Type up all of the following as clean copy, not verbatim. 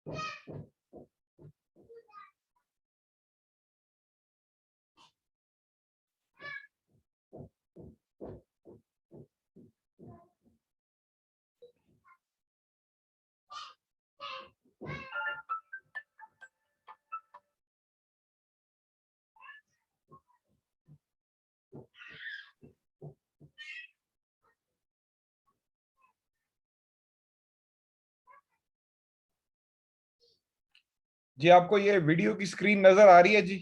जी आपको ये वीडियो की स्क्रीन नजर आ रही है जी?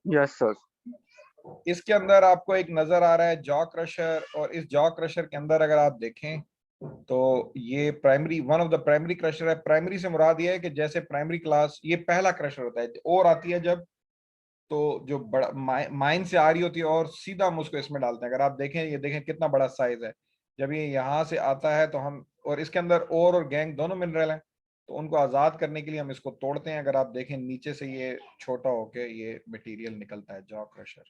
Yes sir. इसके अंदर आपको एक नजर आ रहा है जॉ क्रशर, और इस जॉ क्रशर के अंदर अगर आप देखें तो ये primary, one of the primary crusher है। प्राइमरी से मुराद ये है कि जैसे प्राइमरी क्लास ये पहला क्रशर होता है, और आती है जब तो जो बड़ा माइन से आ रही होती है और सीधा हम उसको इसमें डालते हैं। अगर आप देखें, ये देखें कितना बड़ा साइज है। जब ये यहाँ से आता है तो हम, और इसके अंदर और गैंग दोनों मिनरल हैं, तो उनको आजाद करने के लिए हम इसको तोड़ते हैं। अगर आप देखें नीचे से ये छोटा होके ये मटेरियल निकलता है जॉ क्रशर।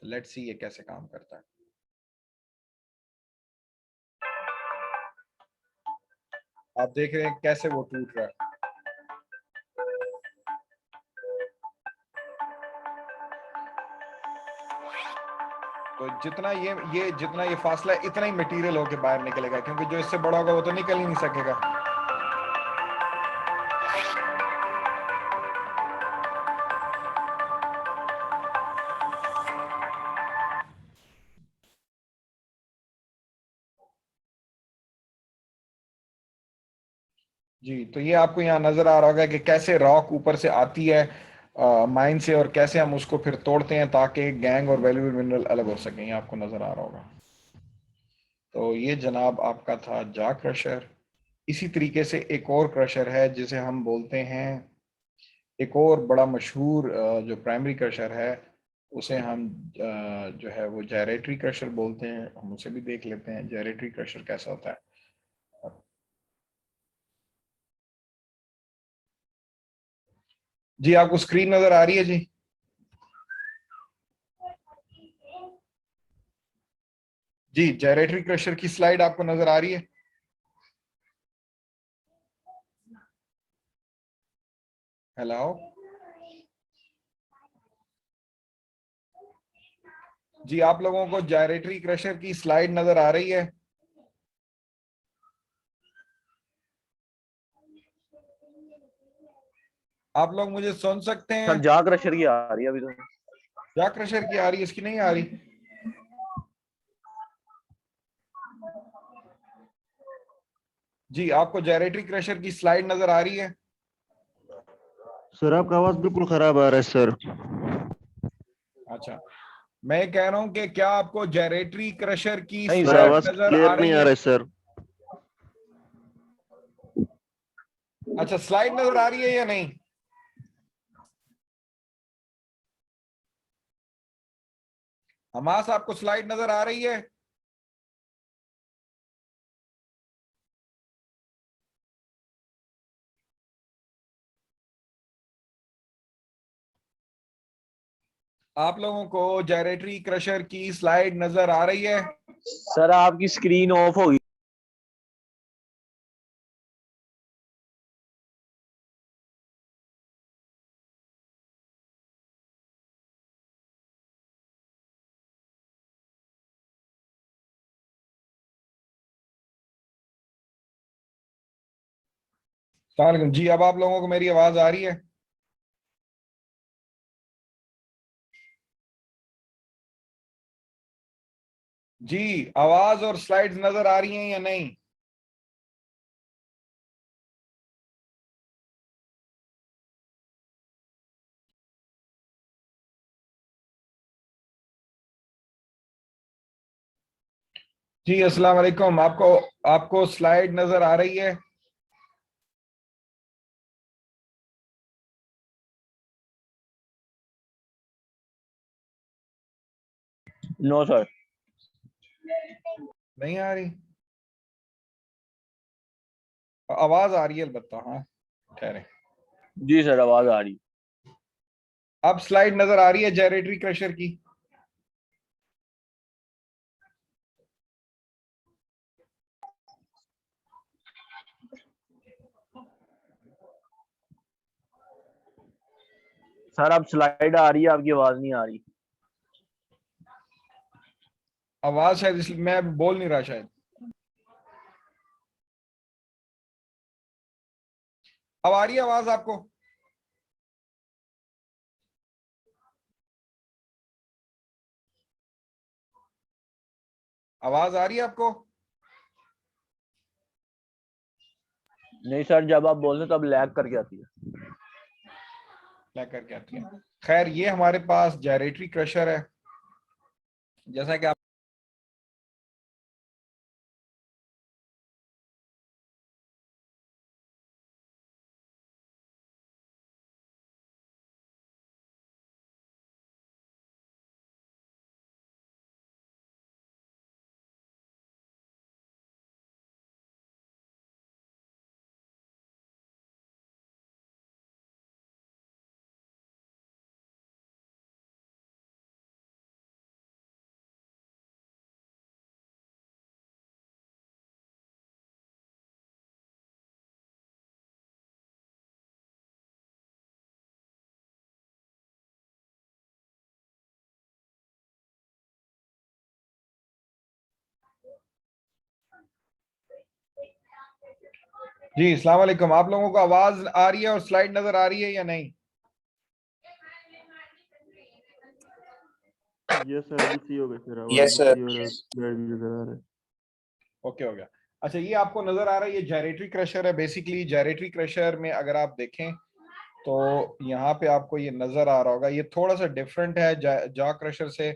लेट्स सी ये कैसे काम करता है। आप देख रहे हैं कैसे वो टूट रहा है। तो जितना ये फासला है, इतना ही मटेरियल होके बाहर निकलेगा, क्योंकि जो इससे बड़ा होगा वो तो निकल ही नहीं सकेगा। जी, तो ये आपको यहाँ नजर आ रहा होगा कि कैसे रॉक ऊपर से आती है माइन से, और कैसे हम उसको फिर तोड़ते हैं ताकि गैंग और वैल्यूएबल मिनरल अलग हो सकें। ये आपको नजर आ रहा होगा। तो ये जनाब आपका था जा क्रशर। इसी तरीके से एक और क्रशर है जिसे हम बोलते हैं, एक और बड़ा मशहूर जो प्राइमरी क्रशर है उसे हम जो है वो जायरेटरी क्रशर बोलते हैं। हम उसे भी देख लेते हैं जायरेटरी क्रशर कैसा होता है। जी आपको स्क्रीन नजर आ रही है जी? जी जायरेटरी क्रशर की स्लाइड आपको नजर आ रही है? हेलो जी, आप लोगों को जायरेटरी क्रशर की स्लाइड नजर आ रही है? आप लोग मुझे सुन सकते हैं? सर जा क्रशर की आ रही है अभी तो। जा क्रशर की आ रही है, इसकी नहीं आ रही? जी आपको जायरेटरी क्रशर की स्लाइड नजर आ रही है? सर आपका आवाज बिल्कुल खराब आ रहा है सर। अच्छा, मैं कह रहा हूं कि क्या आपको जायरेटरी क्रशर की नहीं सर सर। स्लाइड आवाज नजर आ क्लियर नहीं रही आ है? रहा है सर। अच्छा, स्लाइड नजर आ रही है या नहीं? हमास आपको स्लाइड नजर आ रही है? आप लोगों को जायरेटरी क्रशर की स्लाइड नजर आ रही है? सर आपकी स्क्रीन ऑफ होगी। जी अब आप लोगों को मेरी आवाज आ रही है? जी आवाज और स्लाइड्स नजर आ रही हैं या नहीं? जी अस्सलाम वालेकुम। आपको आपको स्लाइड नजर आ रही है? No sir. नहीं आ रही? आवाज आ रही है अलबत्ता, हाँ ठहरे। जी सर आवाज आ रही। अब स्लाइड नजर आ रही है जायरेटरी क्रशर की? सर अब स्लाइड आ रही है, आपकी आवाज नहीं आ रही। आवाज शायद इसलिए मैं बोल नहीं रहा शायद। अब आ रही है आवाज आपको? आवाज आ रही है आपको? नहीं सर, जब आप बोलते तब लैग करके आती है। लैग करके आती है। खैर, ये हमारे पास जायरेटरी क्रशर है, जैसा कि आप जी, अस्सलाम वालेकुम। आप लोगों को आवाज आ रही है और स्लाइड नजर आ रही है या नहीं? यस सर, अभी सही हो गए सर, आवाज यस भी सर। सही हो रहा है, स्लाइड भी नजर आ रहा है। ओके, हो गया। अच्छा, ये आपको नजर आ रहा है, ये जायरेटरी क्रशर है। बेसिकली जायरेटरी क्रशर में अगर आप देखें तो यहाँ पे आपको ये नजर आ रहा होगा, ये थोड़ा सा डिफरेंट है जॉ क्रशर से।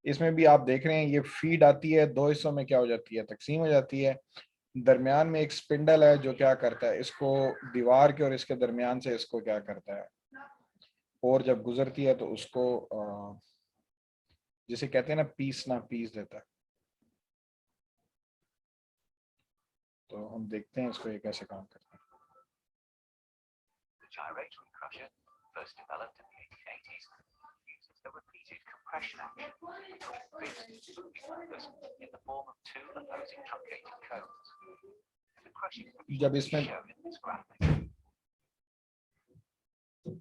इसमें भी आप देख रहे हैं ये फीड आती है, दो हिस्सों में क्या हो जाती है, तकसीम हो जाती है। दरमियान में एक स्पिंडल है जो क्या करता है, इसको दीवार के और इसके दरमियान से इसको क्या करता है, और जब गुजरती है तो उसको जिसे कहते हैं ना, पीस ना पीस देता है। तो हम देखते हैं इसको ये कैसे काम करता है। The gyratory crusher, first developed in the 1880s, uses a repeated compression action called fixed moving numbers in the form of two opposing truncated cones. The crushing जब is इसमें shown in this graphic. The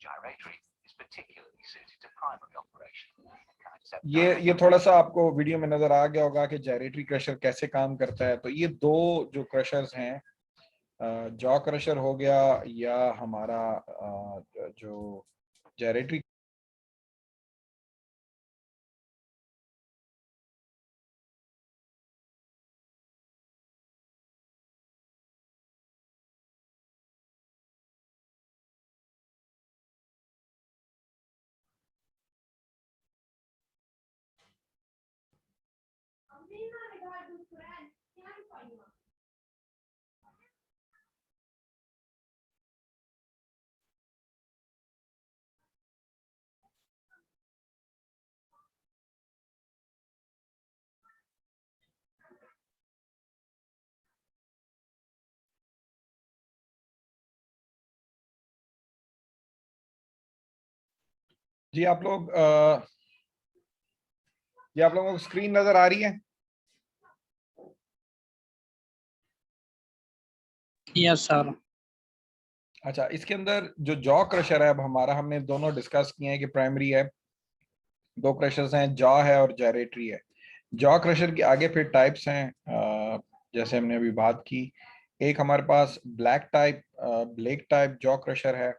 gyratory is particularly suited to primary operation. It can accept ये थोड़ा सा आपको video में नजर आ गया होगा कि जायरेटरी क्रशर कैसे काम करता है। तो ये दो जो क्रशर्स हैं, जॉ क्रशर हो गया या हमारा जो जायरेटरी, जी आप लोग ये आप लोगों को स्क्रीन नजर आ रही है? Yes sir. अच्छा, इसके अंदर जो जॉ क्रशर है, अब हमारा हमने दोनों डिस्कस किए हैं कि प्राइमरी है, दो क्रशर्स हैं, जॉ है और जायरेटरी है। जॉ क्रशर के आगे फिर टाइप्स हैं, जैसे हमने अभी बात की। एक हमारे पास ब्लैक टाइप जॉ क्रशर है,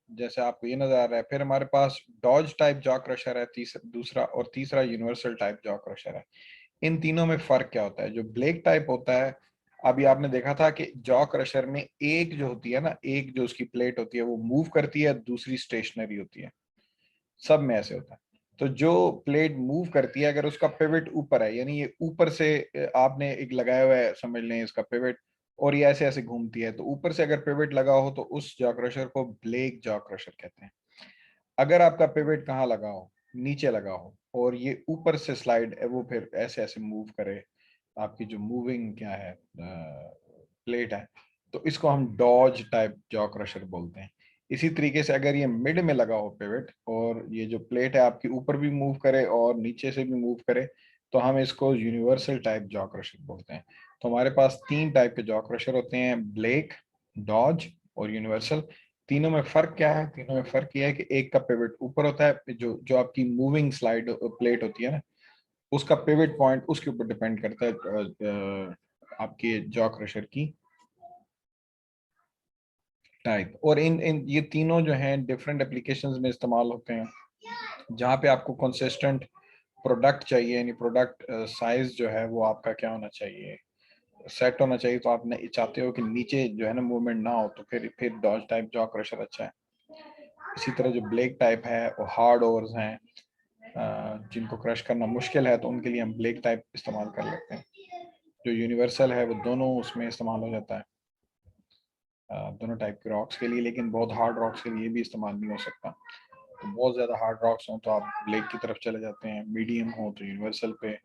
जैसे आपको ये नजर आ रहा है। फिर हमारे पास डॉज टाइप जॉ क्रशर है, तीसरा यूनिवर्सल टाइप जॉ क्रशर है। इन तीनों में फर्क क्या होता है? जो ब्लैक टाइप होता है, अभी आपने देखा था कि जॉ क्रशर में एक जो होती है ना, एक जो उसकी प्लेट होती है वो मूव करती है, दूसरी स्टेशनरी होती है। सब में ऐसे होता है। तो जो प्लेट मूव करती है, अगर उसका पिवट ऊपर है, यानी ये ऊपर से आपने एक लगाया हुआ है, समझ लें इसका पिवट, और ये ऐसे ऐसे घूमती है, तो ऊपर से अगर पिवट लगा हो तो उस जॉ क्रशर को ब्लैक जॉ क्रशर कहते हैं। अगर आपका पिवट कहाँ लगा हो, नीचे लगा हो, और ये ऊपर से स्लाइड वो फिर ऐसे ऐसे मूव करे, आपकी जो मूविंग क्या है प्लेट है, तो इसको हम डॉज टाइप जॉ क्रशर बोलते हैं। इसी तरीके से अगर ये मिड में लगा हो पिवट और ये जो प्लेट है आपकी ऊपर भी मूव करे और नीचे से भी मूव करे, तो हम इसको यूनिवर्सल टाइप जॉ क्रशर बोलते हैं। तो हमारे पास 3 टाइप के जॉ क्रशर होते हैं, ब्लेक, डॉज और यूनिवर्सल। तीनों में फर्क क्या है? तीनों में फर्क यह है कि एक का पिवट ऊपर होता है, जो जो आपकी मूविंग स्लाइड प्लेट होती है ना, उसका पिवट पॉइंट उसके ऊपर डिपेंड करता है आपके जॉ क्रशर की टाइप। और इन इन ये तीनों जो हैं डिफरेंट एप्लीकेशंस में इस्तेमाल होते हैं, जहाँ पे आपको कंसिस्टेंट प्रोडक्ट चाहिए, यानी प्रोडक्ट साइज जो है वो आपका क्या होना चाहिए, सेट होना चाहिए। तो आप चाहते हो कि नीचे जो है ना मूवमेंट ना हो, तो फिर डॉज टाइप जॉ क्रशर अच्छा है। इसी तरह जो ब्लेक टाइप है वो हार्ड ओवर्स हैं, जिनको क्रश करना मुश्किल है, तो उनके लिए हम ब्लेक टाइप इस्तेमाल कर लेते हैं। जो यूनिवर्सल है वो दोनों उसमें इस्तेमाल हो जाता है, दोनों टाइप के रॉक्स के लिए, लेकिन बहुत हार्ड रॉक्स के लिए भी इस्तेमाल नहीं हो सकता। तो बहुत ज़्यादा हार्ड रॉक्स हों तो आप ब्लेक की तरफ चले जाते हैं, मीडियम हो तो यूनिवर्सल पे।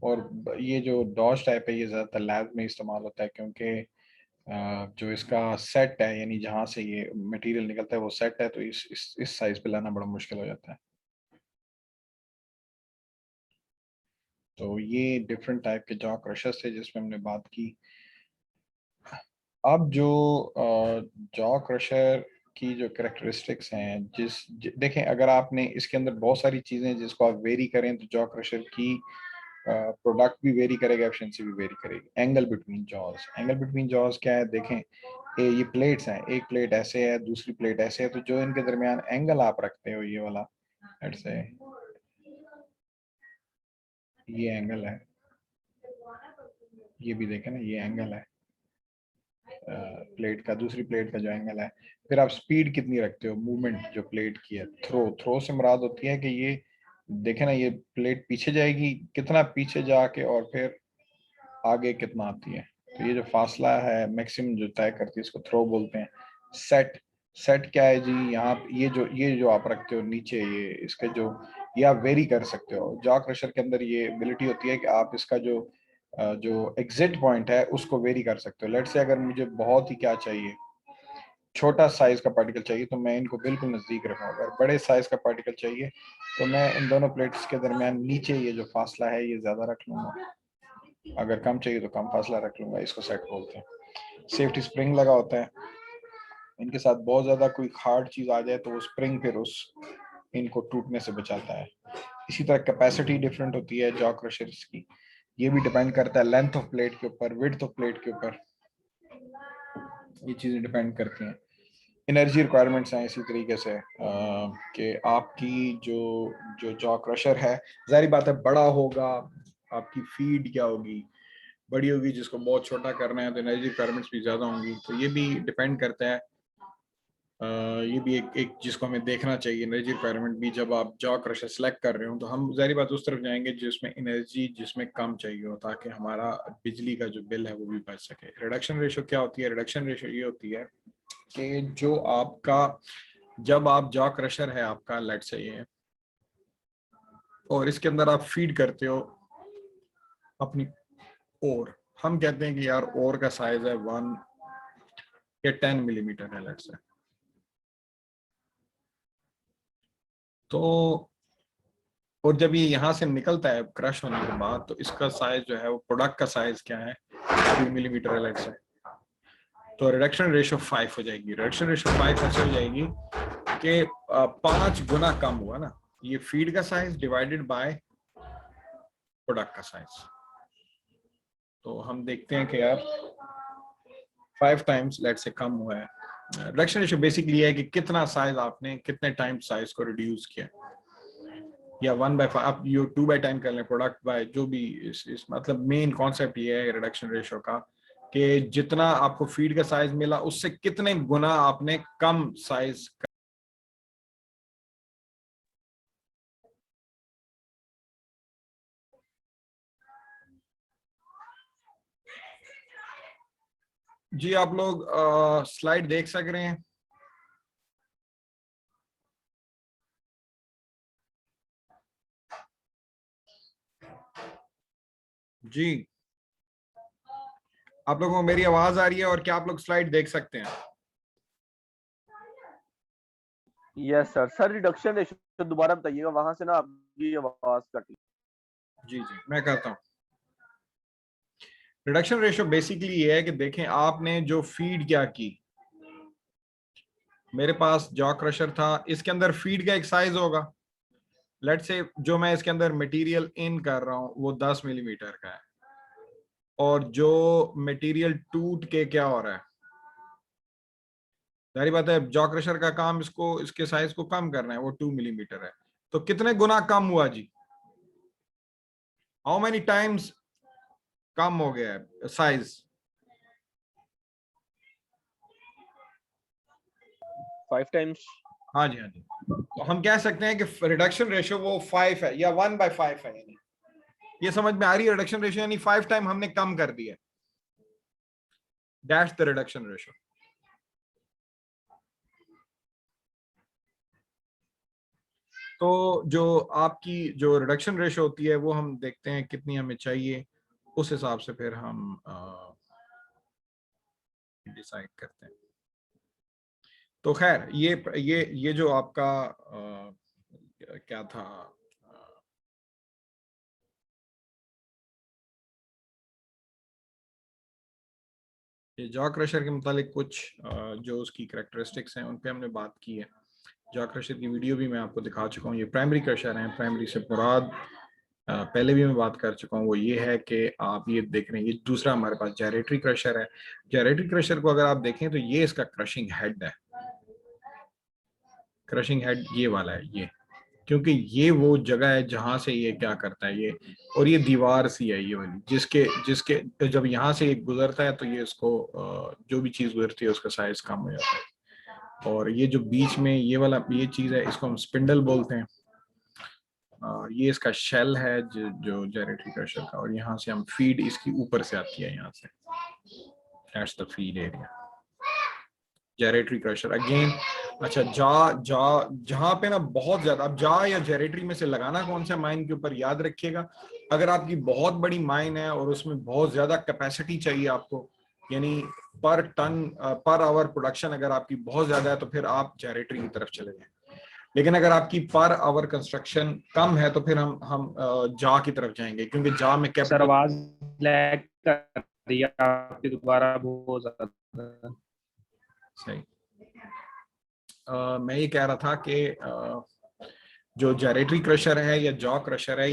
और ये जो डॉज टाइप है ये ज़्यादातर लैब में इस्तेमाल होता है, क्योंकि जो इसका सेट है, यानी जहाँ से ये मटेरियल निकलता है वो सेट है, तो इस साइज पे लाना बड़ा मुश्किल हो जाता है। तो ये डिफरेंट टाइप के जॉ क्रशर्स थे जिसमें हमने बात की। अब जो जॉ क्रशर की जो करेक्टरिस्टिक्स हैं, देखें, अगर आपने इसके अंदर बहुत सारी चीज़ें जिसको आप वेरी करें, तो जॉ क्रशर की प्रोडक्ट भी वेरी करेगा, एफिशिएंसी भी वेरी करेगी। Angle between jaws, angle between jaws क्या है? देखें, ये प्लेट्स हैं, एक प्लेट ऐसे है, दूसरी प्लेट ऐसे है, तो जो इनके दरमियान एंगल आप रखते हो, ये वाला, लेट्स से ये एंगल है, ये भी देखें ना, ये एंगल है प्लेट का, दूसरी प्लेट का जो एंगल है। फिर आप स्पीड कितनी रखते हो, मूवमेंट जो प्लेट की है, थ्रो से मुराद होती है कि ये देखें ना, ये प्लेट पीछे जाएगी, कितना पीछे जाके और फिर आगे कितना आती है। तो ये जो फासला है मैक्सिमम जो तय करती है, इसको थ्रो बोलते हैं। सेट, सेट क्या है जी? यहाँ ये जो आप रखते हो नीचे, ये इसके ये आप वेरी कर सकते हो। जॉ क्रशर के अंदर ये एबिलिटी होती है कि आप इसका जो एग्जिट पॉइंट है उसको वेरी कर सकते हो। लेट से अगर मुझे बहुत ही क्या चाहिए, छोटा साइज का पार्टिकल चाहिए, तो मैं इनको बिल्कुल नजदीक रखूंगा। अगर बड़े साइज का पार्टिकल चाहिए तो मैं इन दोनों प्लेट्स के दरमियान नीचे ये जो फासला है ये ज्यादा रख लूंगा, अगर कम चाहिए तो कम फासला रख लूंगा। इसको सेट बोलते हैं। सेफ्टी स्प्रिंग लगा होता है, इनके साथ बहुत ज्यादा कोई हार्ड चीज आ जाए तो वो स्प्रिंग फिर इनको टूटने से बचाता है। इसी तरह कैपेसिटी डिफरेंट होती है जॉ क्रशर्स की, ये भी डिपेंड करता है लेंथ ऑफ प्लेट के ऊपर, विड्थ ऑफ प्लेट के ऊपर, ये चीजें डिपेंड करती हैं। एनर्जी रिक्वायरमेंट्स हैं इसी तरीके से कि आपकी जो जो जॉ क्रशर है, जाहिर बात है बड़ा होगा, आपकी फीड क्या होगी, बड़ी होगी, जिसको बहुत छोटा करना है तो एनर्जी रिक्वायरमेंट्स भी ज़्यादा होंगी। तो ये भी डिपेंड करता है, ये भी एक जिसको हमें देखना चाहिए, एनर्जी रिक्वायरमेंट भी। जब आप जॉ क्रशर सेलेक्ट कर रहे हो तो हम जाहिर बात उस तरफ जाएंगे जिसमें एनर्जी जिसमें कम चाहिए हो, ताकि हमारा बिजली का जो बिल है वो भी बच सके। रिडक्शन रेशो क्या होती है? रिडक्शन रेशो ये होती है कि जो आपका, जब आप जॉ क्रशर है आपका, लेट से ये, और इसके अंदर आप फीड करते हो अपनी ओर, हम कहते हैं कि यार ओर का साइज है 1 या 10 मिलीमीटर है, लेट से। तो और जब ये यहाँ से निकलता है क्रश होने के बाद, तो इसका साइज जो है वो प्रोडक्ट का साइज क्या है, 2 मिलीमीटर है, लेट से। तो रिडक्शन रेशो 5 हो जाएगी। रिडक्शन रेशो 5 ऐसे हो जाएगी कि 5 गुना कम हुआ ना, ये फीड का साइज डिवाइडेड बाय प्रोडक्ट का साइज। तो हम देखते हैं कि यार 5 टाइम्स लेट से कम हुआ है। रिडक्शन रेशो बेसिकली है कि कितना साइज आपने कितने टाइम साइज को रिड्यूस किया, या 1/5 आप 2/10 कर लें, प्रोडक्ट बाय जो भी। इस मतलब मेन कॉन्सेप्ट ये है रिडक्शन रेशो का कि जितना आपको फीड का साइज मिला उससे कितने गुना आपने कम साइज। जी आप लोग स्लाइड देख सक रहे हैं? जी आप लोगों को मेरी आवाज आ रही है और क्या आप लोग स्लाइड देख सकते हैं? Yes sir. Sir reduction ratio दोबारा बताइएगा, वहां से ना आपकी आवाज कटी। जी जी मैं कहता हूँ, रिडक्शन रेशियो बेसिकली ये है कि देखें आपने जो फीड क्या की, मेरे पास जॉ क्रशर था, इसके अंदर फीड का एक साइज होगा, लेट्स से जो मैं इसके अंदर मटेरियल इन कर रहा हूं वो 10 मिलीमीटर का है, और जो मटेरियल टूट के क्या हो रहा है, जारी बात है जॉ क्रशर का काम इसको इसके साइज को कम करना है, वो 2 मिलीमीटर है, तो कितने गुना कम हुआ जी, हाउ मेनी टाइम्स कम हो गया है साइज? 5 टाइम्स। हाँ जी हाँ जी, तो हम कह सकते हैं कि रिडक्शन रेशियो वो 5 है या 1/5 है, यानी ये समझ में आ रही है, रिडक्शन रेशियो यानी 5 टाइम हमने कम कर दिया, दैट्स द रिडक्शन रेशियो। तो जो आपकी जो रिडक्शन रेशियो होती है वो हम देखते हैं कितनी हमें चाहिए, उस हिसाब से फिर हम डिसाइड करते हैं। तो खैर ये जो आपका क्या था, ये जॉ क्रशर के मुतालिक कुछ जो उसकी करैक्टरिस्टिक्स हैं उन पे हमने बात की है। जॉ क्रशर की वीडियो भी मैं आपको दिखा चुका हूँ। ये प्राइमरी क्रशर हैं, प्राइमरी से मुराद पहले भी मैं बात कर चुका हूँ, वो ये है कि आप ये देख रहे हैं, ये दूसरा हमारे पास जायरेटरी क्रशर है। जायरेटरी क्रशर को अगर आप देखें तो ये इसका क्रशिंग हेड है, क्रशिंग हेड ये वाला है ये, क्योंकि ये वो जगह है जहां से ये क्या करता है ये, और ये दीवार सी है ये वाली, जिसके जिसके जब यहाँ से ये गुजरता है तो ये इसको जो भी चीज गुजरती है उसका साइज कम हो जाता है। और ये जो बीच में ये वाला ये चीज है इसको हम स्पिंडल बोलते हैं, और ये इसका शेल है जो जायरेटरी क्रशर का, और यहाँ से हम फीड इसकी ऊपर से आती है, यहाँ से that's the feed area gyratory crusher again. अच्छा जहाँ पे ना बहुत ज्यादा, अब जा या जायरेटरी में से लगाना कौन सा माइन के ऊपर याद रखिएगा। अगर आपकी बहुत बड़ी माइन है और उसमें बहुत ज्यादा कैपेसिटी चाहिए आपको, यानी पर टन पर आवर प्रोडक्शन अगर आपकी बहुत ज्यादा है तो फिर आप जायरेटरी की तरफ चले जाएं। लेकिन अगर आपकी पर आवर कंस्ट्रक्शन कम है तो फिर हम जा की तरफ जाएंगे, क्योंकि जा में सर कैपिटल। आवाज लैग कर रही है आपकी दोबारा बहुत ज्यादा। सही। मैं ये कह रहा था कि जो जायरेटरी क्रशर है या जॉ क्रशर है,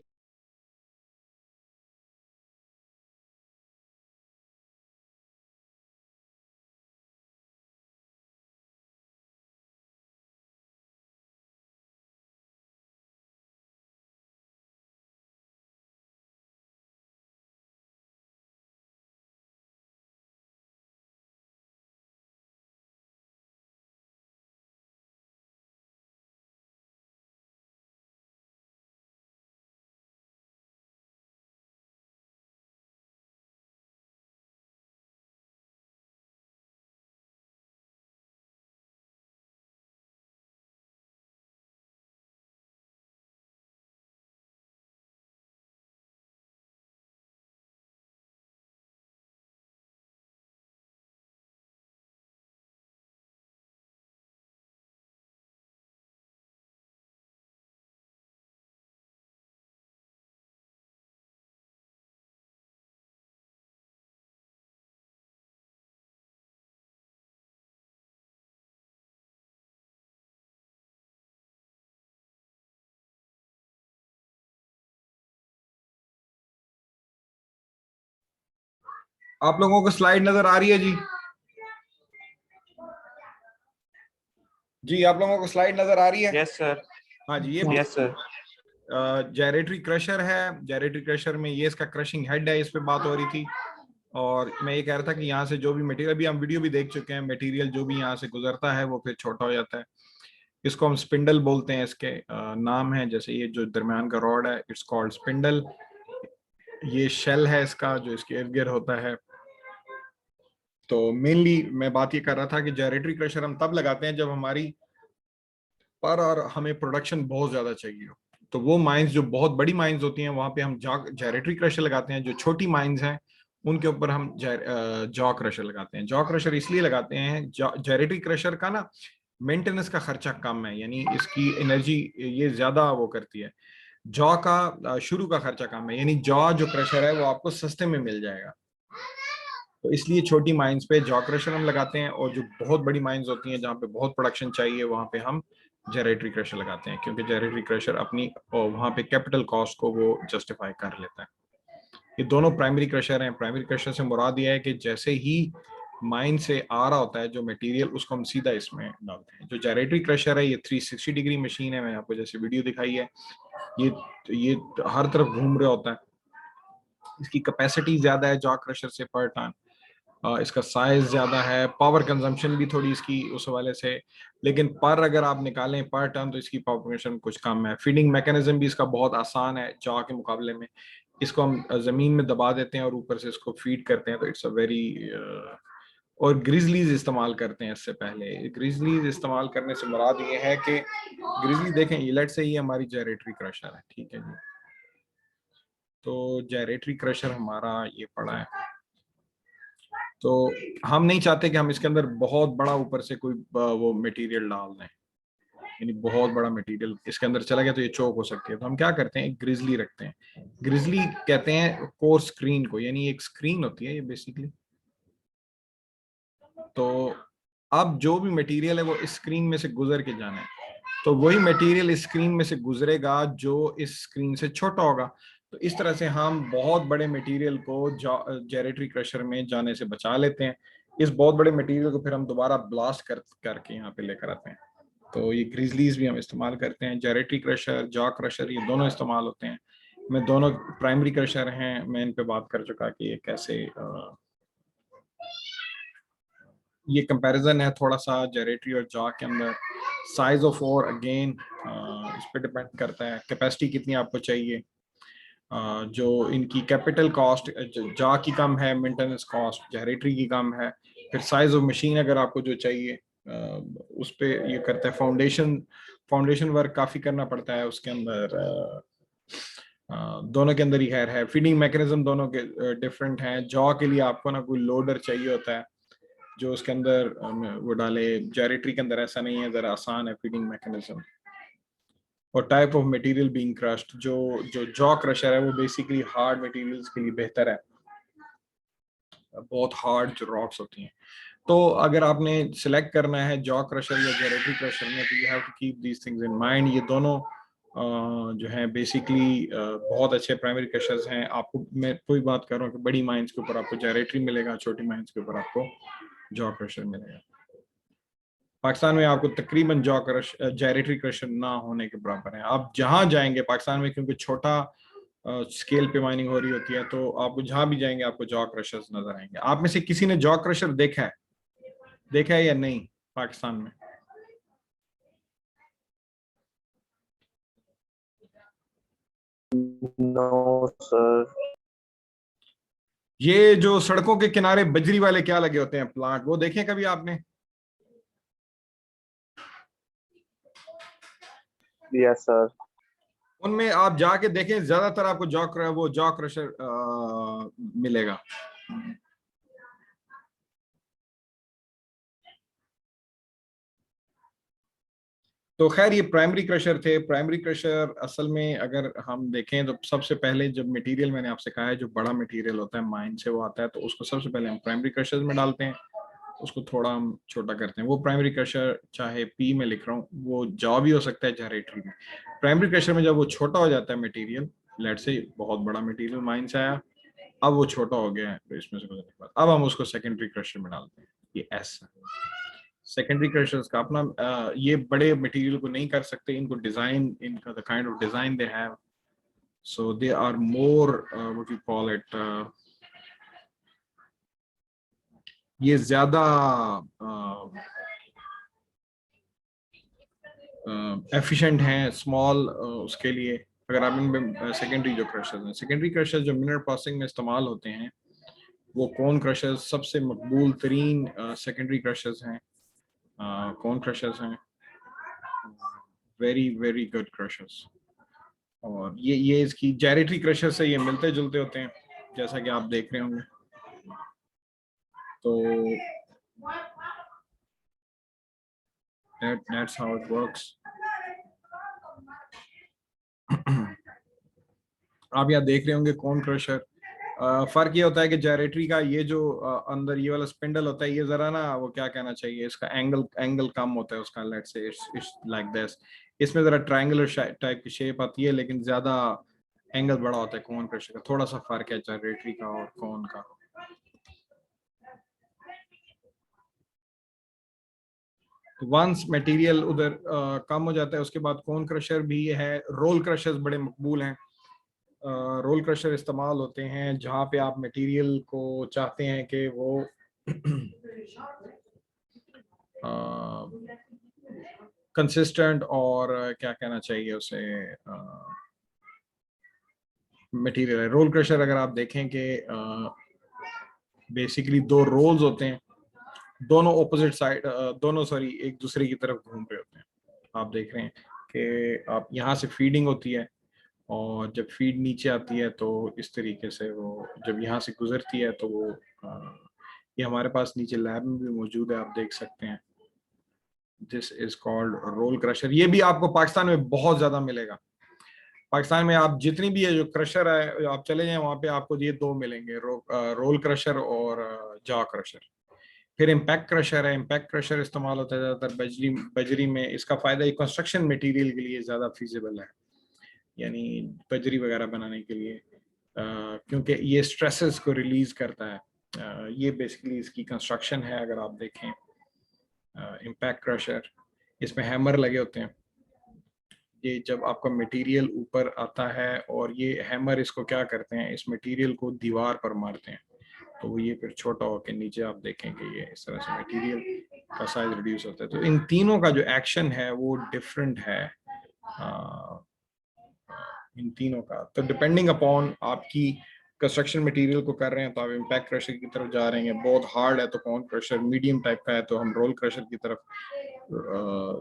आप लोगों को स्लाइड नजर आ रही है जी? जी आप लोगों को स्लाइड नजर आ रही है? Yes sir. हाँ जी, ये यस सर। जायरेटरी क्रशर है। जायरेटरी क्रशर में ये इसका क्रशिंग हेड है, इस पे बात हो रही थी। और मैं ये कह रहा था कि यहाँ से जो भी मटेरियल, अभी हम वीडियो भी देख चुके हैं, मटेरियल जो भी यहाँ से गुजरता है वो फिर छोटा हो जाता है। इसको हम स्पिंडल बोलते हैं, इसके नाम है, जैसे ये जो दरमियान का रॉड है इट्स कॉल्ड स्पिंडल। ये शेल है इसका जो इसके इर्द गिर्द होता है। तो मेनली मैं बात ये कर रहा था कि जायरेटरी क्रशर हम तब लगाते हैं जब हमारी पर और हमें प्रोडक्शन बहुत ज्यादा चाहिए हो। तो वो माइंस जो बहुत बड़ी माइंस होती हैं वहां पे हम जायरेटरी क्रशर लगाते हैं। जो छोटी माइंस हैं उनके ऊपर हम जॉ क्रशर लगाते हैं। जॉ क्रशर इसलिए लगाते हैं, जायरेटरी क्रशर का ना मेंटेनेंस का खर्चा कम है, यानी इसकी एनर्जी ये ज्यादा वो करती है। जॉ का शुरू का खर्चा कम है, यानी जॉ जो क्रशर है वो आपको सस्ते में मिल जाएगा। तो इसलिए छोटी माइंस पे जॉ क्रशर हम लगाते हैं, और जो बहुत बड़ी माइंस होती हैं जहाँ पे बहुत प्रोडक्शन चाहिए वहाँ पे हम जेरेटरी क्रशर लगाते हैं, क्योंकि जेरेटरी क्रशर अपनी वहाँ पे कैपिटल कॉस्ट को वो जस्टिफाई कर लेता है। ये दोनों प्राइमरी क्रशर हैं। प्राइमरी क्रशर से मुराद ये है कि जैसे ही माइन से आ रहा होता है जो मटेरियल, उसको हम सीधा इसमें डालते हैं। जो जेरेटरी क्रशर है ये 360 डिग्री मशीन है, मैंने आपको जैसे वीडियो दिखाई है, ये हर तरफ घूम रहा होता है। इसकी कैपेसिटी ज्यादा है जॉ क्रशर से पर टन, इसका साइज ज्यादा है, पावर कंजम्पशन भी थोड़ी इसकी उस हवाले से, लेकिन पर अगर आप निकालें पर टन तो इसकी पावर कंजम्पशन कुछ कम है। फीडिंग मैकेनिज्म भी इसका बहुत आसान है जॉ के मुकाबले में। इसको हम जमीन में दबा देते हैं और ऊपर से इसको फीड करते हैं, तो इट्स अ वेरी और ग्रिजलीज इस्तेमाल करते हैं इससे पहले। ग्रिजलीज इस्तेमाल करने से मुराद ये है कि ग्रिजली देखें, इलेट से ही हमारी जेरेटरी क्रशर है, ठीक है जी। तो जेरेटरी क्रशर हमारा ये पड़ा है, तो हम नहीं चाहते कि हम इसके अंदर बहुत बड़ा ऊपर से कोई वो मटेरियल डाल दें, यानी बहुत बड़ा मटेरियल इसके अंदर चला गया तो ये चोक हो सकती है। तो हम क्या करते हैं, ग्रिजली रखते हैं। ग्रिजली कहते हैं कोर स्क्रीन को, यानी एक स्क्रीन होती है ये बेसिकली। तो अब जो भी मटेरियल है वो इस स्क्रीन में से गुजर के जाना है, तो वही मटेरियल इस स्क्रीन में से गुजरेगा जो इस स्क्रीन से छोटा होगा। तो इस तरह से हम बहुत बड़े मटेरियल को जेरेटरी क्रशर में जाने से बचा लेते हैं। इस बहुत बड़े मटेरियल को फिर हम दोबारा ब्लास्ट करके यहाँ पे लेकर आते हैं। तो ये ग्रिजलीज भी हम इस्तेमाल करते हैं। जेरेटरी क्रशर, जॉ क्रशर, ये दोनों इस्तेमाल होते हैं। मैं दोनों प्राइमरी क्रशर हैं, मैं इन पे बात कर चुका कि ये कैसे ये कंपैरिजन है थोड़ा सा जेरेटरी और जॉ के अंदर। साइज ऑफ ओर अगेन इस पे डिपेंड करता है, कैपेसिटी कितनी आपको चाहिए। जो इनकी कैपिटल कॉस्ट जॉ की कम है, मेंटेनेंस कॉस्ट जेरेटरी की कम है। फिर साइज ऑफ मशीन अगर आपको जो चाहिए उस पे ये करता है। फाउंडेशन वर्क काफी करना पड़ता है उसके अंदर। दोनों के अंदर ही खैर है। फीडिंग मैकेनिज्म दोनों के डिफरेंट हैं। जॉ के लिए आपको ना कोई लोडर चाहिए होता है जो उसके अंदर वो डाले, जेरेटरी के अंदर ऐसा नहीं है, जरा आसान है फीडिंग मैकेनिज्म। और type of material being crushed, जो जो जॉ क्रशर है वो बेसिकली हार्ड मटेरियल्स के लिए बेहतर है, बहुत हार्ड जो रॉक्स होती हैं। तो अगर आपने सिलेक्ट करना है जॉ क्रशर या जेरेटरी क्रशर में, तो you have to keep these things in mind. ये दोनों जो है बेसिकली बहुत अच्छे प्राइमरी क्रशर्स हैं। आपको मैं कोई बात कर रहा हूँ कि बड़ी माइंस के ऊपर आपको जेरेटरी मिलेगा, छोटी माइंस के ऊपर आपको जॉ क्रशर मिलेगा। पाकिस्तान में आपको तकरीबन जॉ क्रशर जेरेटरी क्रशर ना होने के बराबर है। आप जहां जाएंगे पाकिस्तान में, क्योंकि छोटा स्केल पे माइनिंग हो रही होती है, तो आपको जहां भी जाएंगे आपको जॉ क्रशर्स नजर आएंगे। आप में से किसी ने जॉ क्रशर देखा है या नहीं पाकिस्तान में? No sir. ये जो सड़कों के किनारे बजरी वाले क्या लगे होते हैं प्लांट, वो देखें कभी आपने? Yes sir. उनमें आप जाके देखें, ज्यादातर आपको जॉ क्रशर मिलेगा। तो खैर ये प्राइमरी क्रशर थे। प्राइमरी क्रशर असल में अगर हम देखें तो सबसे पहले जब मटेरियल, मैंने आपसे कहा है जो बड़ा मटेरियल होता है माइन से वो आता है, तो उसको सबसे पहले हम प्राइमरी क्रशर में डालते हैं, उसको थोड़ा हम छोटा करते हैं। वो प्राइमरी क्रशर चाहे पी में लिख रहा हूँ, वो जॉ भी हो सकता है जेरेटरी में। प्राइमरी क्रशर में जब वो छोटा हो जाता है मटेरियल, लेट से बहुत बड़ा मटेरियल माइन से आया, अब वो छोटा हो गया है, तो इसमें से गुजरने के बाद अब हम उसको सेकेंडरी क्रशर में डालते हैं। ये ऐसा सेकेंडरी क्रशर्स का अपना ये बड़े मटेरियल को नहीं कर सकते, इनको डिजाइन, इनका the kind of design they have, so they are more what you call it, ये ज्यादा एफिशिएंट हैं स्मॉल उसके लिए। अगर आप इनमें सेकेंडरी जो क्रशर्स हैं, सेकेंडरी क्रशर्स जो मिनरल प्रोसेसिंग में इस्तेमाल होते हैं, वो कौन क्रशर्स सबसे मकबूल तरीन सेकेंडरी क्रशर्स हैं। कौन क्रशर्स हैं वेरी वेरी गुड क्रशर्स, और ये इसकी जेरेटरी क्रशर से ये मिलते जुलते होते हैं जैसा कि आप देख रहे होंगे। तो that's how it works. आप यहाँ देख रहे होंगे कोन क्रशर। फर्क ये होता है कि जायरेटरी का ये जो अंदर ये वाला स्पिंडल होता है, ये जरा ना वो क्या कहना चाहिए, इसका एंगल कम होता है उसका, let's say it's like this. इसमें जरा ट्रायंगुलर टाइप की शेप आती है, लेकिन ज्यादा एंगल बड़ा होता है कोन क्रशर का। थोड़ा सा फर्क है जायरेटरी का और कोन का। वंस मटेरियल उधर कम हो जाता है, उसके बाद कोन क्रशर भी है। रोल क्रशर्स बड़े मकबूल हैं। रोल क्रशर इस्तेमाल होते हैं जहाँ पे आप मटेरियल को चाहते हैं कि वो कंसिस्टेंट और क्या कहना चाहिए उसे, मटेरियल है। रोल क्रशर अगर आप देखें कि बेसिकली दो रोल्स होते हैं, दोनों ऑपोजिट साइड, दोनों सॉरी एक दूसरे की तरफ घूम रहे होते हैं। आप देख रहे हैं कि आप यहाँ से फीडिंग होती है और जब फीड नीचे आती है तो इस तरीके से वो जब यहाँ से गुजरती है तो वो ये हमारे पास नीचे लैब में भी मौजूद है, आप देख सकते हैं। This is called roll crusher. ये भी आपको पाकिस्तान में बहुत ज्यादा मिलेगा। पाकिस्तान में आप जितनी भी है जो क्रशर है, आप चले जाएं वहां पे आपको ये दो मिलेंगे, रोल क्रशर और जॉ क्रशर। फिर इम्पैक्ट क्रशर है। इम्पैक्ट क्रशर इस्तेमाल होता है ज़्यादातर बजरी में। इसका फायदा ये कंस्ट्रक्शन मटेरियल के लिए ज़्यादा फीजिबल है, यानी बजरी वगैरह बनाने के लिए, क्योंकि ये स्ट्रेसेस को रिलीज करता है। ये बेसिकली इसकी कंस्ट्रक्शन है। अगर आप देखें इम्पैक्ट क्रशर, इसमें हैमर लगे होते हैं। ये जब आपका मटेरियल ऊपर आता है और ये हैमर इसको क्या करते हैं, इस मटेरियल को दीवार पर मारते हैं, तो ये फिर छोटा होकर नीचे आप देखें कि ये इस तरह से मटेरियल का साइज रिड्यूस होता है। तो इन तीनों का जो एक्शन है वो डिफरेंट है, इन तीनों का। तो डिपेंडिंग अपॉन आपकी कंस्ट्रक्शन मटेरियल को कर रहे हैं तो आप इम्पैक्ट क्रशर की तरफ जा रहे हैं, बहुत हार्ड है तो कोन क्रशर, मीडियम टाइप का है तो हम रोल क्रशर की तरफ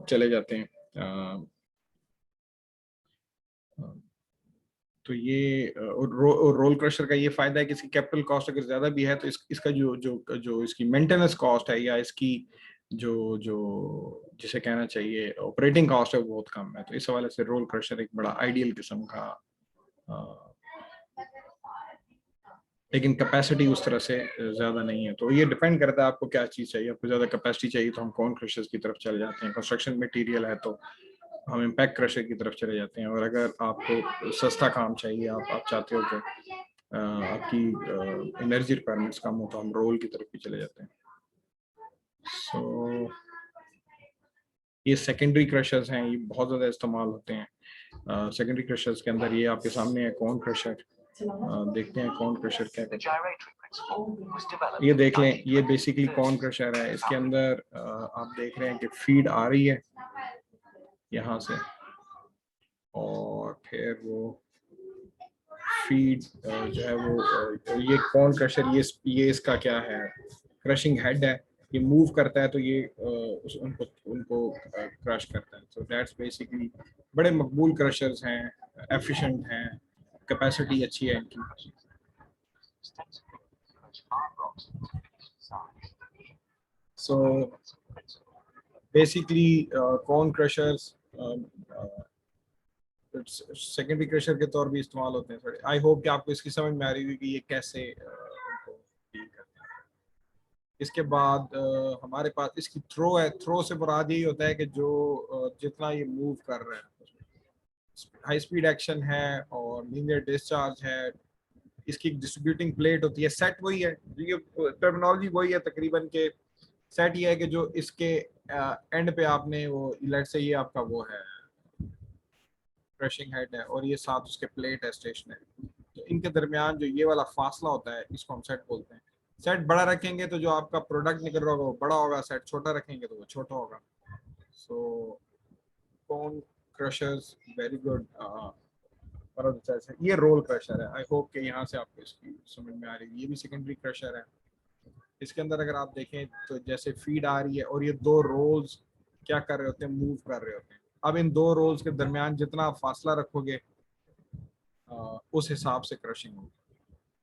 चले जाते हैं। तो ये रोल क्रशर का ये फायदा है कि इसकी कैपिटल कॉस्ट अगर ज्यादा भी है तो इसका जो इसकी मेंटेनेंस कॉस्ट है या इसकी जो जो जिसे कहना चाहिए ऑपरेटिंग कॉस्ट है वो बहुत कम है। तो इस हवाले से रोल क्रशर एक बड़ा आइडियल किस्म का, लेकिन कैपेसिटी उस तरह से ज्यादा नहीं है। तो ये डिपेंड करता है आपको क्या चीज चाहिए। आपको ज्यादा कैपेसिटी चाहिए तो हम कोन क्रशर्स की तरफ चले जाते हैं। कंस्ट्रक्शन मटेरियल है तो हम इम्पैक्ट क्रशर की तरफ चले जाते हैं। और अगर आपको सस्ता काम चाहिए, आप चाहते हो कि आपकी एनर्जी रिक्वायरमेंट्स कम हो, तो हम रोल की तरफ भी चले जाते हैं। सो ये सेकेंडरी क्रशर्स हैं, ये बहुत ज़्यादा इस्तेमाल होते हैं। सेकेंडरी क्रशर्स के अंदर ये आपके सामने है कोन क्रशर। देखते हैं कोन क्रशर क्या करता है। ये देख लें, ये बेसिकली कोन क्रशर है। इसके अंदर आप देख रहे हैं कि फीड आ रही है यहाँ से, और फिर वो फीड जो है वो ये कोन क्रशर, ये इसका क्या है, क्रशिंग हेड है। ये मूव करता है तो ये उनको क्रश करता है। तो दैट्स बेसिकली बड़े मकबूल क्रशर्स हैं, एफिशिएंट हैं, कैपेसिटी अच्छी है इनकी। सो बेसिकली कोन क्रशर्स सेकेंडरी क्रशर के तौर भी इस्तेमाल होते हैं। आई होप कि आपको इसकी समझ में आ रही होगी कि ये कैसे उनको डील करते हैं। इसके बाद हमारे पास इसकी थ्रो है। थ्रो से मुराद यही होता है कि जो जितना ये मूव कर रहा है, हाई स्पीड एक्शन है और लीनियर डिस्चार्ज है। इसकी डिस्ट्रीब्यूटिंग प्लेट होती है। सेट वही है, ये टर्मिनोलॉजी वही है तकरीबन के। सेट ये है कि जो इसके एंड पे आपने वो लेट्स से ये आपका वो है क्रशिंग हेड है और ये साथ उसके प्लेट है स्टेशनरी। तो इनके दरमियान जो ये वाला फासला होता है इसको हम सेट बोलते हैं। सेट बड़ा रखेंगे तो जो आपका प्रोडक्ट निकल रहा होगा वो बड़ा होगा, सेट छोटा रखेंगे तो वो छोटा होगा। सो कोन क्रशर्स वेरी गुड। ये रोल क्रशर है। आई होप कि यहाँ से आपको इसकी समझ में आ रही है। ये भी सेकेंडरी क्रशर है। इसके अंदर अगर आप देखें तो जैसे फीड आ रही है और ये दो रोल्स क्या कर रहे होते हैं, मूव कर रहे होते हैं। अब इन दो रोल्स के दरमियान जितना आप फासला रखोगे उस हिसाब से क्रशिंग होगी।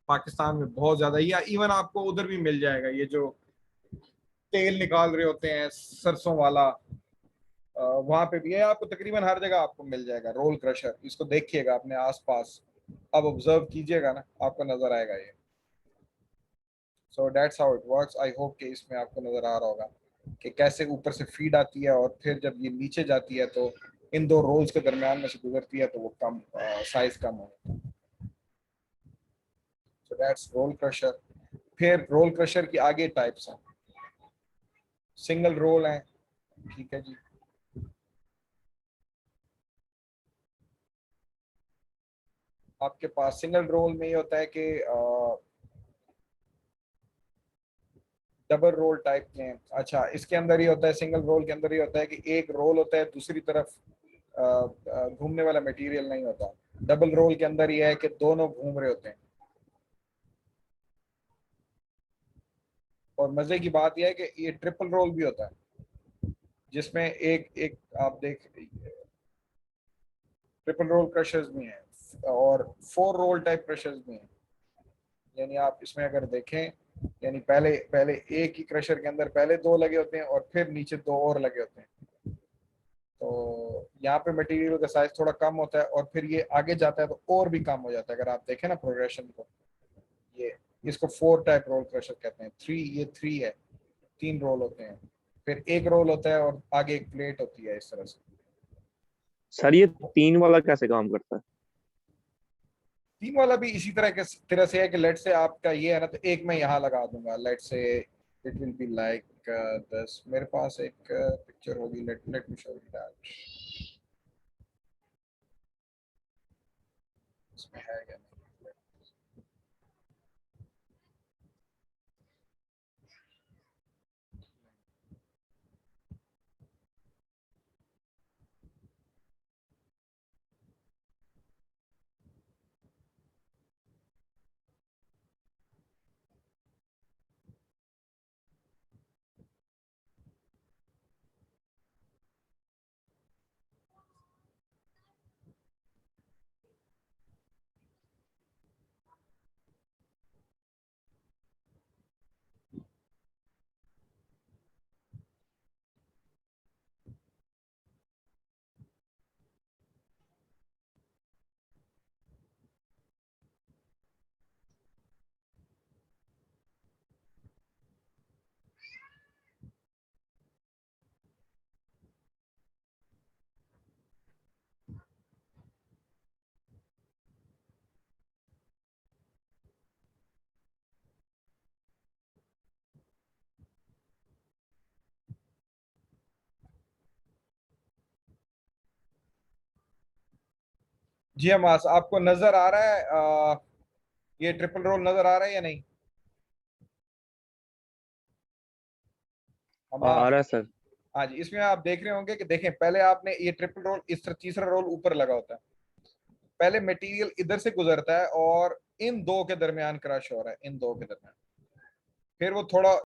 पाकिस्तान में बहुत ज्यादा, या इवन आपको उधर भी मिल जाएगा, ये जो तेल निकाल रहे होते हैं सरसों वाला, वहां पे भी है, आपको तकरीबन हर जगह आपको मिल जाएगा रोल क्रशर। इसको देखिएगा अपने आसपास, अब ऑब्जर्व कीजिएगा ना, आपको नजर आएगा ये। So that's how it works. I hope कि इसमें आपको नजर आ रहा होगा कि कैसे ऊपर से फीड आती है और फिर जब ये नीचे जाती है तो इन दो रोल्स के दरमियान में से गुजरती है तो वो कम साइज कम होता है। So that's roll crusher. फिर रोल क्रशर की आगे टाइप्स हैं, सिंगल रोल हैं, ठीक है जी। आपके पास सिंगल रोल में ये होता है कि डबल रोल टाइप के हैं। अच्छा, इसके अंदर ही होता है, सिंगल रोल के अंदर ही होता है कि एक रोल होता है, दूसरी तरफ घूमने वाला मटेरियल नहीं होता। डबल रोल के अंदर ये है कि दोनों घूम रहे होते हैं। और मजे की बात यह है कि ये ट्रिपल रोल भी होता है, जिसमें एक एक आप देख, ट्रिपल रोल क्रशर्स भी हैं और 4 रोल टाइप क्रशर्स भी हैं। यानी आप इसमें अगर देखें, यानी पहले पहले एक ही क्रशर के अंदर पहले 2 लगे होते हैं और फिर नीचे 2 और लगे होते हैं। तो यहाँ पे मटेरियल का साइज थोड़ा कम होता है और फिर ये आगे जाता है तो और भी कम हो जाता है। अगर आप देखें ना प्रोग्रेशन को, ये इसको 4 टाइप रोल क्रशर कहते हैं। 3, ये 3 है, 3 रोल होते हैं, फिर एक रोल होता है और आगे एक प्लेट होती है इस तरह से। सर ये 3 वाला कैसे काम करता है? 3 वाला भी इसी तरह से है कि लेट से आपका ये है ना, तो एक मैं यहाँ लगा दूंगा, लेट से it will be like this. मेरे पास एक पिक्चर होगी, let me show you that. इसमें है क्या? जी हमास, आपको नजर आ रहा है ये ट्रिपल रोल नजर आ रहा है या नहीं आ हमास? रहा है सर। हाँ जी, इसमें आप देख रहे होंगे कि देखें, पहले आपने ये ट्रिपल रोल, इस तरह तीसरा रोल ऊपर लगा होता है, पहले मटेरियल इधर से गुजरता है और इन दो के दरमियान क्रश हो रहा है, इन दो के दरमियान, फिर वो थोड़ा